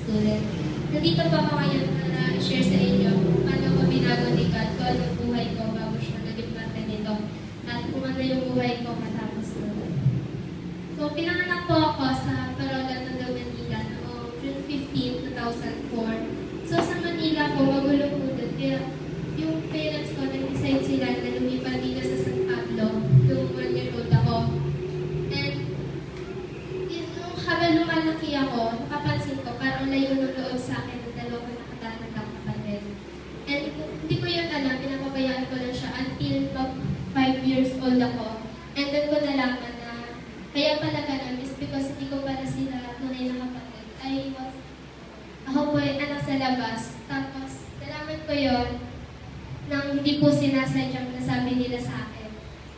student. Nandito po ako ngayon para i-share sa inyo kung paano ko binago ni God, kung ano yung buhay ko bago siya naging parte nito, at kung ano yung buhay ko matapos nito. So, pinanganak po ako sa Parola, Tondo, Manila noong June 15, 2004. So, sa Manila po, magulo po doon. Kaya yung parents ko, nag-decide sila na lumipat dito sa San Pablo, yung 1 year old ako. And, nung habang lumalaki ako, nakapansin ko, parang layo ng loob sa akin ng dalawang nakatatanggap kapatid. And hindi ko yun alam, pinapabayaan ko lang siya until 5 years old ako. And then ko nalaman na kaya pala ganun is because hindi ko pala sila tunay na kapatid. Ako po ay anak sa labas. Tapos, nalaman ko yun nang hindi po sinasadyang nasabi nila sa akin.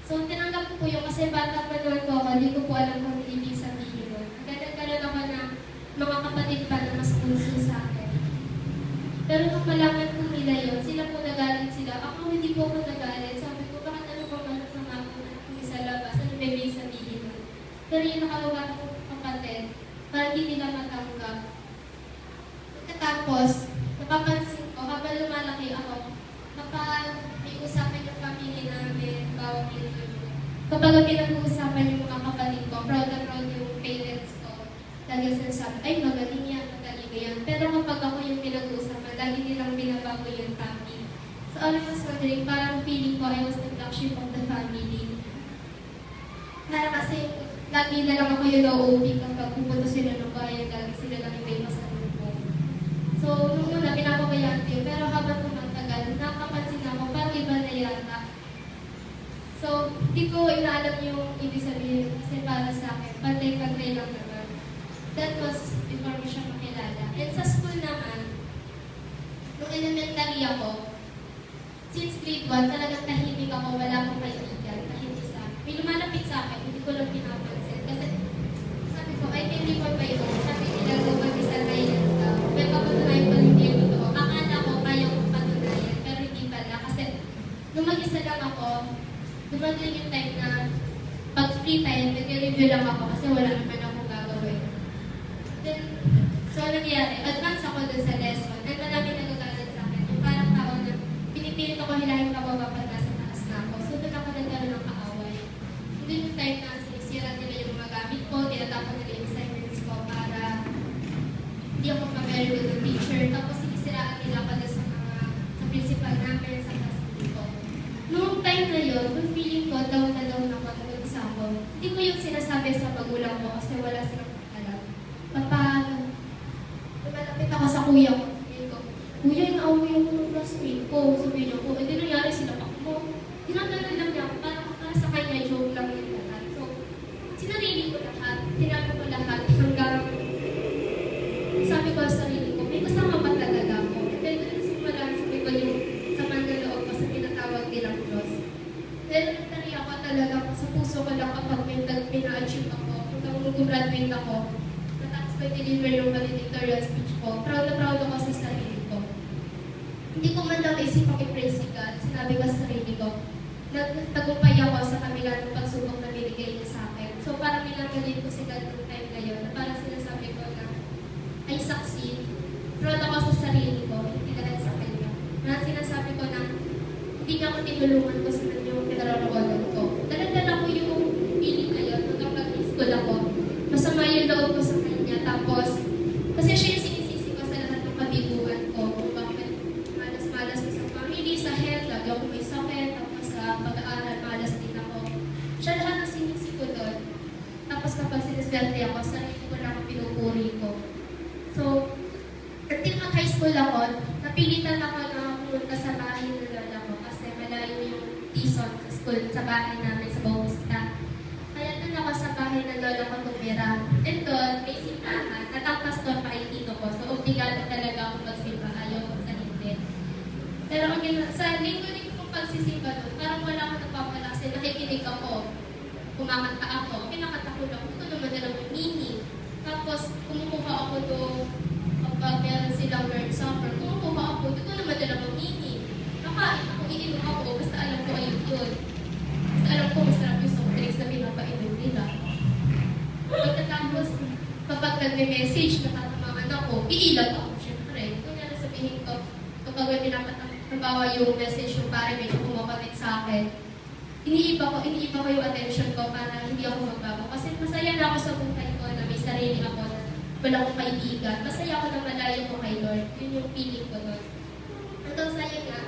So, tinanggap ko po yun kasi bata pa naman po ako, hindi ko po alam kung ibig sabihin yun. Nagkaroon ako ng mga kapatid pa na mas puso sa akin. Pero nung malaman po nila yun, sila po nagalit sila. Ako hindi po ako nagalit. Sabi ko, bakit ano pa masama po na kung sa labas? Ano ba ibig sabihin yun? Pero yung nakawagan ko kapatid, para hindi nila matanggap. Tapos, napapansin ko, habang lumalaki ako, kapag may usapan yung family namin, bawang yun. Kapag pinag-uusapan yung mga kapatid ko, proud na proud yung parents ko, lagi sinasabi, ay magaling yan, magaling yan. Pero kapag ako yung pinag-uusapan, lagi nilang binabago yung family. So, all I was wondering, parang feeling ko I was the black sheep of the family. Para kasi, lagi na lang ako yung nauuwi kapag pupunta sila ng bayan, lagi sila lang yung may pasalubong ko. So, nung una, pinapabayaan ko yun, pero habang tumatagal, nakapansin ako, parang iba na yata. So, di ko inaalam yung ibig sabihin kasi para sa akin, pantay-pantay lang naman. That was before ko siya makilala. And sa school naman, nung elementary ako, since grade 1, talagang tahimik ako, wala akong kaibigan, tahimik sa akin. May lumalapit sa akin, hindi ko lang pinapansin. Kasi sabi ko, ay, hindi ko ba yun? Sabi nila, mag-isa na yan. Pero kapatunayan ko hindi yung totoo. Akala ko kaya kong patunayan, pero hindi pala. Kasi nung mag-isa lang ako, dumating yung time na pag free time, nag-review lang ako kasi wala naman akong gagawin. Then, so nangyari, advance ako dun sa lesson. And marami nagagalit sa akin. Yung parang tao na pinipilit ako hilahin pababa pag nasa taas na ako. So doon ako nagkaroon ng kaaway. Hindi yung time na sinisira nila yung mga gamit ko, tinatapon nila yung assignments ko para hindi ako pa-very good ng teacher. Tapos sinisiraan nila ako sa principal namin, sa classmate ko. Noong time na yun, kung feeling ko, down na down ako na mag-isa ko. Hindi ko yung sinasabi sa magulang ko kasi wala silang alam. Lumalapit ako sa kuya ko. Kuya, inaaway ako ng classmate ko. Sabihin niyo ko, hindi nangyari sila mo. Tinatalo lang niya ako para sa kanya, joke lang yung lahat. So, sinarili ko lahat, tinago ko lahat, hanggang sabi ko sa sarili ko, may kasama pa talaga ako. And then, simula, sabi ko yung sa manlaloob ko sa tinatawag nilang Diyos. Then, nagtari ako talaga sa puso ko lang kapag may na-achieve ako, hanggang mag-graduate ako, natapos ko i-deliver yung valedictorian speech ko, proud na proud ako sa sarili ko. Hindi ko man lang isipang i-praise si God, sinabi ko sa sarili ko, nagtagumpay ako sa kabila ng pagsubok na binigay niya sa akin. So, parang minagaling ko si God noong time na yun, na parang sinasabi ko na, I succeed. Proud ako sa sarili ko, hindi dahil sa kanya. Na sinasabi ko na hindi niya ako tinulungan ko sa yung pinararawagan ko. Dala-dala ko yung feeling na yun hanggang pag-school ako. Masama yung loob ko sa kanya. Tapos, kasi siya yung sinisisi ko sa lahat ng pabiguan ko. Kung bakit malas-malas ko sa family, sa health, lagi ako may sakit, tapos sa pag-aaral, malas din ako. Siya lahat ang sinisi ko doon. Tapos kapag siniswerte ako, sarili ko lang ang pinupuri ko. So, until mag-high school ako, napilitan ako na pumunta sa bahay ng lola ko kasi malayo yung Tison sa school, sa bahay namin sa Bautista. Kaya doon ako sa bahay ng lola ko tumira. And doon, may simbahan. At ang pastor pa ay tito ko. So, obligado talaga ako magsimba. Ayaw ko sa hindi. Pero sa linggo-linggo kong pagsisimba doon, parang wala akong napapala kasi nakikinig ako. Kumakanta ako. Kinakanta ko lang. Ito naman na lang yung meaning. Tapos, kumukuha ako doon kapag meron silang word summer. Kumukuha ako, dito naman na lang ang meaning. Nakain ako, iinom ako, basta alam ko ayun yun. Basta alam ko, masarap yung soft drinks na pinapainom nila. Pagkatapos, kapag nagme-message, nakatamangan ako. iilag ako, syempre. Kung nga sabihin ko, kapag may pinapatabawa yung message yung pare medyo kumapatid sa akin, iniiba ko yung attention ko para hindi ako magbago. Kasi masaya na ako sa buhay ko na may sarili ako na wala akong kaibigan. Masaya ako na malayo ko kay Lord. Yun yung feeling ko doon. Hanggang sa'yo nga,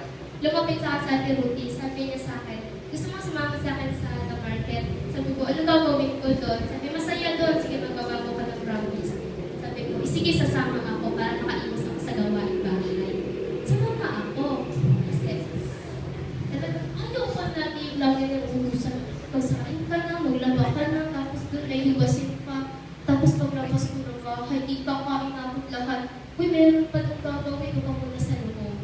lumapit sa akin sa Ate Ruthie, sabi niya sa akin, gusto mo sumama sa akin sa the market? Sabi ko, ano gagawin ko doon? Sabi, masaya doon. Sige, magbabago ka ng promise. Sabi ko, sige, sasama ako para makaiwas ako sa gawain bahay. Sumama ako. Kasi, talagang, ayaw pa natin yung lagi ng utusan. Magsain ka na, maglaba ka na, tapos doon ay hiwasin pa. Tapos paglabas ko ng bahay, di pa kain natin lahat. Uy, meron pa itong gagawin ko pa muna sa loob.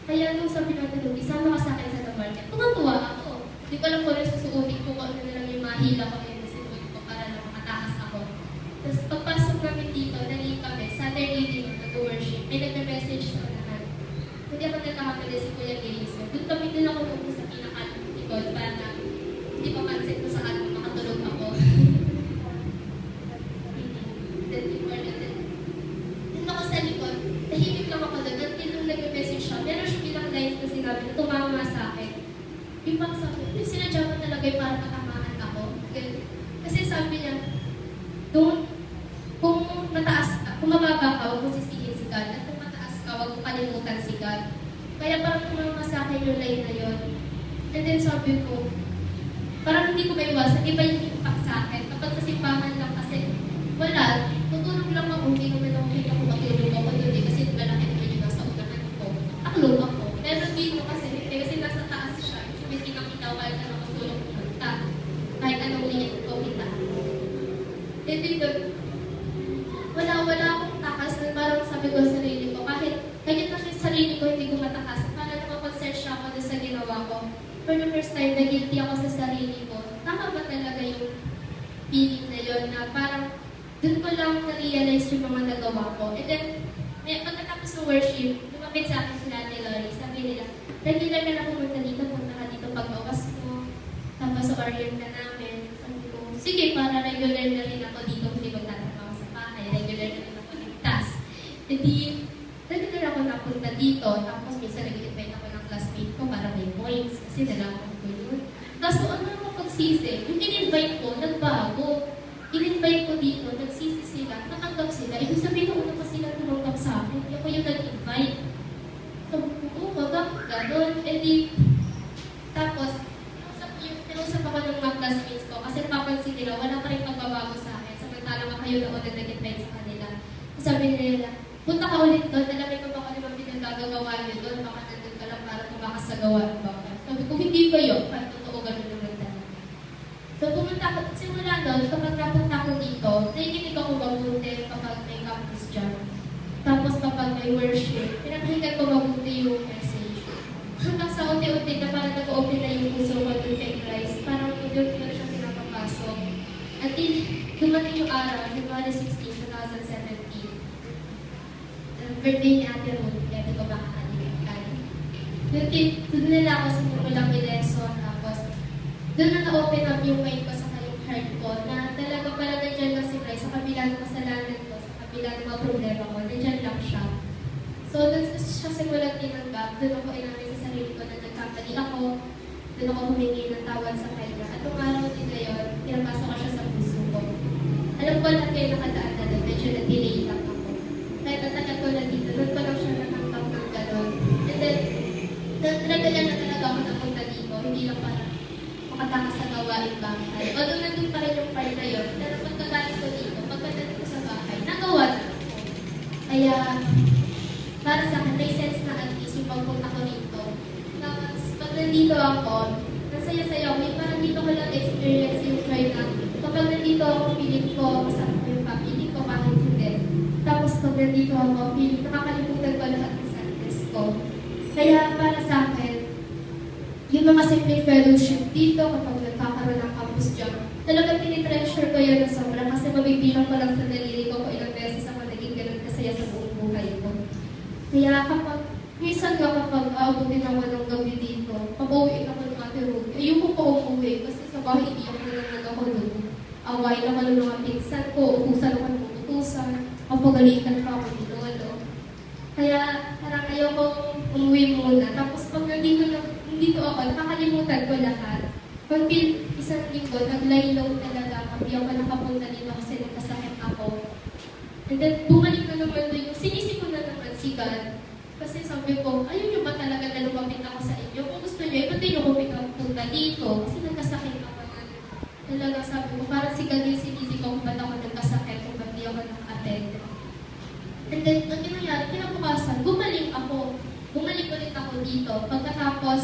Kaya nung sabi natin doon, isama ka sa akin sa the market. Tuwa ako. Hindi ko alam kung ano susuotin ko, kung ano na lang yung mahila ko yung nasinuot ko para lang makatakas ako. Tapos pagpasok namin dito, naliit kami, Saturday din nag-worship. May nagme-message sa unahan. Hindi ako nagkakamali si Kuya Gaze. Doon kami din ako nung sa pinakalikod para na hindi pa pansin ko sa akin makatulog ako. Doon ako sa likod, tahimik lang ako doon. At nung nagme-message siya, meron siya bilang lines na sinabi na tumama sa akin. Yung pang sabi, yung sinadya ko talaga yung para matamaan ako. Kasi sabi niya, doon, kung mataas ka, kung mababa ka, huwag mo sisihin si God. At kung mataas ka, huwag mo kalimutan si God. Kaya parang tumama sa akin yung line na yun. And then sabi ko, parang hindi ko maiwasan, iba yung impact sa akin. Kapag sa simbahan lang kasi, wala, tutulog lang ako, hindi naman ako kita kung matulog ako doon kasi malaki naman yung nasa unahan ko. Taklog ako. Pero dito kasi, kasi nasa taas siya. Hindi kinakita ko kahit anong matulog pumunta. Kahit anong liit ko kita. And dito, wala akong takas na parang sabi ko sa sarili ko. Kahit na sa sarili ko, hindi ko matakas. Parang nakapag-search ako sa ginawa ko. For the first time, na-guilty ako sa sarili ko. Tama ba talaga yung feeling na yun na parang doon ko lang na-realize yung mga nagawa ko. And then, pagkatapos ng worship, lumapit sa akin sila Ate Lori. Sabi nila, regular ka na pumunta dito, punta ka dito pag-awas mo. Tapos orient ka namin. Sabi ko, sige, para regular na rin ako dito, hindi magtatrabaho sa bahay. Regular na rin ako ligtas. Hindi, regular ako napunta dito. Tapos minsan nag-invite ako ng classmate ko para may points. Kasi nalaman ko yun. Tapos ano ako pagsisi? Yung in-invite ko, nagbago. In-invite ko dito, nagsisi sila, natanggap sila. Ibig sabihin ko pa sila tumanggap sa akin. Yung ko yung nag-invite. Sabi ko, bakit gano'n? E di, tapos, tinusap ako ng mga classmates ko kasi napapansin nila, wala pa rin pagbabago sa akin. Samantalang ako yun ako na nag-invite sa kanila. Sabi nila, punta ka ulit doon, alamay ko baka naman pinagagagawa nyo doon, baka nandun ka lang para tumakas sa gawa. Sabi ko, hindi ba yun? Kahit totoo gano'n naman talaga. So, pumunta ako, simula doon, kapag napunta ko dito, nakikinig ako mabuti kapag may campus dyan. Tapos kapag may worship, pinakinggan ko mabuti yung message. Hanggang sa unti-unti na parang nag-open na yung puso ko doon kay Christ, parang doon ko na siya pinapapasok. Until dumating yung araw, January 16, 2017. Birthday ni Ate Ruth, kaya di ko makakalimutan. Doon nila ako sinimulang i-lesson, tapos doon na na-open up yung mind ko sa kayong heart ko, na talaga pala nandiyan lang si Christ sa kabila ng kasalanan ko, sa kabila ng mga problema ko, nandiyan lang siya. So, doon siya simulang tinanggap, doon ako inamin sa sarili ko na nagkamali ako, doon ako humingi ng tawad sa kanya. At nung araw din na yun, pinapasok ko siya sa puso ko. Alam ko lang kayo nakadaan na doon, medyo na-delay lang ako. Kahit natagal ko na dito, doon ko lang siya natanggap ng gano'n. And then, nagdagan na talaga ako napunta dito, hindi lang para makatakas sa gawain bahay. Although nandun pa rin yung part na yun, pero pagkagaling ko dito, pagkagaling ko sa bahay, nagawa na ako. Kaya, para sa akin, may sense na at least yung pagpunta ko dito. Tapos, pag nandito ako, nasaya-saya ako, yung parang dito ko lang experience yung try na kapag nandito ako, feeling ko, masarap ko yung feeling ko kahit hindi. Tapos, pag nandito ako, feeling, nakakalimutan ko lahat ng sadness ko. Kaya, para sa akin, yung mga simple fellowship dito, kapag nagkakaroon ng campus job, talagang tinitreasure ko yun na sobra kasi mabibilang ko lang sa daliri ko kung ilang beses ako naging ganun kasaya sa buong buhay ko. Kaya kapag, minsan nga kapag aabutin ako ng gabi dito, pag-uwiin ako ng Ate Ruth, ayoko pa umuwi kasi sa bahay iiyak na lang ako doon. Away naman ng mga pinsan ko, utusan ako ng utusan. Kapagalitan pa ako ni Lolo. Kaya parang ayokong umuwi muna. Tapos pag nandito ako, nakakalimutan ko lahat. Until isang linggo, nag-lie low talaga ako. Hindi ako nakapunta dito kasi nagkasakit ako. And then, bumalik na naman doon yung sinisi ko na naman si God. Kasi sabi ko, ayaw nyo ba talaga na lumapit ako sa inyo? Kung gusto nyo, ba't di nyo pumunta dito? Kasi nagkasakit ako na. Talaga sabi ko, parang si God yung sinisi ko kung ba't ako nagkasakit, kung ba't di ako naka-attend. And then, ang nangyari, kinabukasan, bumalik ako. Bumalik ulit ako dito. Pagkatapos,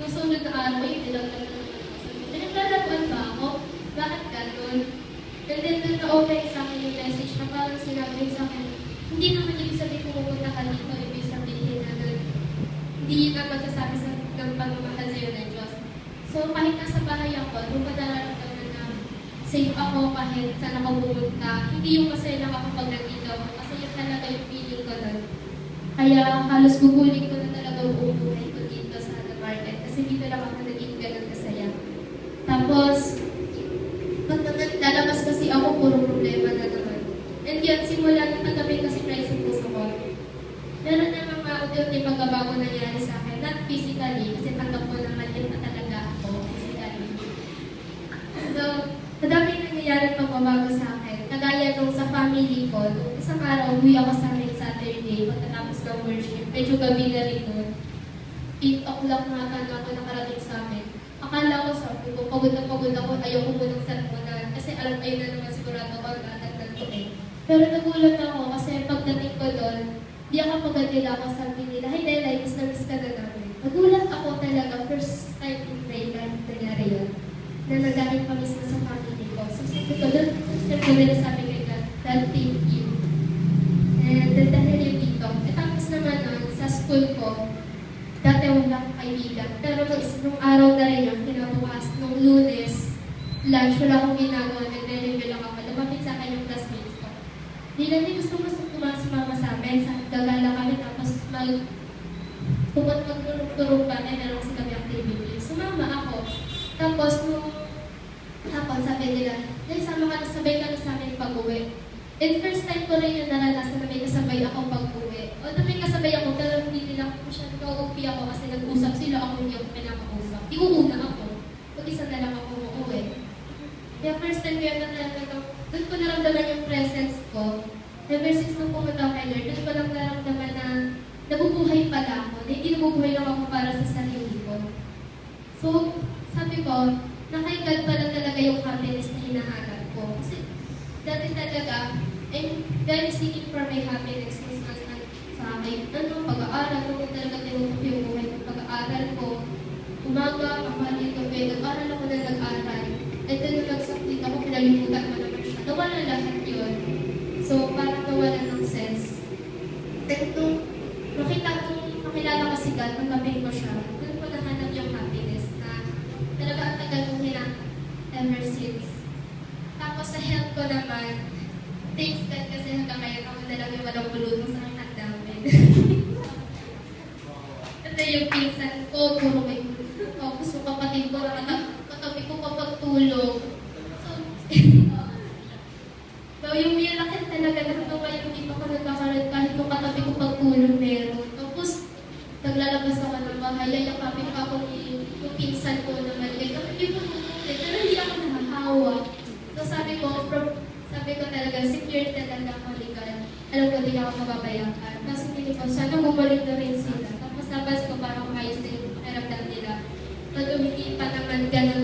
yung sunod na araw, yung nilagal na naglalatuan ba ako? Bakit ganun? And then, na-open sa akin yung message na parang sinabi sa akin, hindi naman ibig sabihin pumupunta ka dito, ibig sabihin na hindi yun ang magsasabi sa ng pagmamahal sa'yo ng Diyos. So, kahit nasa bahay ako, doon pa nararamdaman na safe ako kahit saan ako pumunta. Hindi yung masaya lang ako pag nandito ako, kasi yun talaga yung feeling ko nun. Kaya halos guguling ko na talaga buong buhay ko dito sa market, kasi dito lang ako naging ganun kasaya. Tapos, pag lalabas kasi ako, puro problema na naman. And yun, simula nang tanggapin kasi Christ yung puso ko, meron na mga unti-unti pagbabago nangyari sa akin. Not physically, kasi tanggap ko naman yun na talaga ako physically. So, madaming nangyayari pagbabago sa akin. Kagaya nung sa family ko, nung isang araw, uwi ako sa amin Saturday, pagkatapos ng worship. Medyo gabi na rin nun. 8 o'clock na ako nakarating sa amin. Akala ko, sabi ko, pagod ako, ayaw ko munang sermonan. Kasi alam kayo na naman sigurado ko ang tatagnan ko eh. Pero nagulat ako kasi pagdating ko doon, di ako pagadila ako, sabi nila, hey Dela, miss na miss ka na namin. Nagulat ako talaga, first time in my life nangyari yun. Na nagaling pa mismo sa family ko. So sabi ko, doon, first ko nila sabi kay God, thank you. And dahil yung dito. At tapos naman nun, sa school ko, dati wala akong kaibigan. Pero nung araw na rin yung kinabukas, nung Lunes, lunch, wala akong ginagawa, nagre-reveal lang ako. Lumapit sa akin yung classmates ko. Di lang din gusto sumama sa amin. Gagala kami, tapos magturong pa na meron kasi kami activity. Sumama ako. Tapos nung hapon, sabi nila, sama ka na, sabay ka na sa amin pag-uwi. And first time ko rin yung naranasan na may kasabay ako pag-uwi. Although may kasabay ako, pero hindi nila ako siya nag-uupi ako kasi nag-usap sila, ako hindi ako pinakausap. Iuuna ako. Pag-isa na lang ako uuwi. Kaya first time ko yung naranasan, doon ko naramdaman yung presence ko. Ever since nung pumunta ako kay Lord, doon ko lang naramdaman na nabubuhay pala ako. Na hindi nabubuhay lang ako para sa sarili ko. So, sabi ko, na kay God pala talaga yung happiness na hinahanap ko. Kasi dati talaga, I'm very seeking for my happiness sa akin. Pag-aaral ko, talaga tinutup yung buhay ng pag-aaral ko. Umaga, kapali, gabi, nag-aaral ako na nag-aaral. And then, nung nag-submit ako, pinalimutan ko naman siya. Nawala lahat yun. So, parang nawala ng sense. Then, nung makilala ko si God, nung gabi ko siya, doon ko nahanap yung happiness na talaga ang tagal kong ever since. Tapos sa health ko naman, thanks God kasi hanggang ngayon ako na lang yung walang bulutong sa aking namin. Ito yung pinsan ko, puro may bulutong. Tapos yung kapatid ko, katabi ko kapagtulog. So yung lakit talaga na hanggang ngayon hindi pa ko nagkakaroon kahit yung katabi ko pagtulog meron. Tapos naglalabas ako ng bahay, yayakapin pa ako yung pinsan ko na maliit. Pero hindi ako nahahawa. So sabi ko talaga, secure talaga ako legal. Alam ko, hindi ako mababayakan. Kasi hindi ko, sana bumalik na rin sila. Tapos nabas ko parang ayos na yung pakiramdam nila. Pag hindi pa naman ganun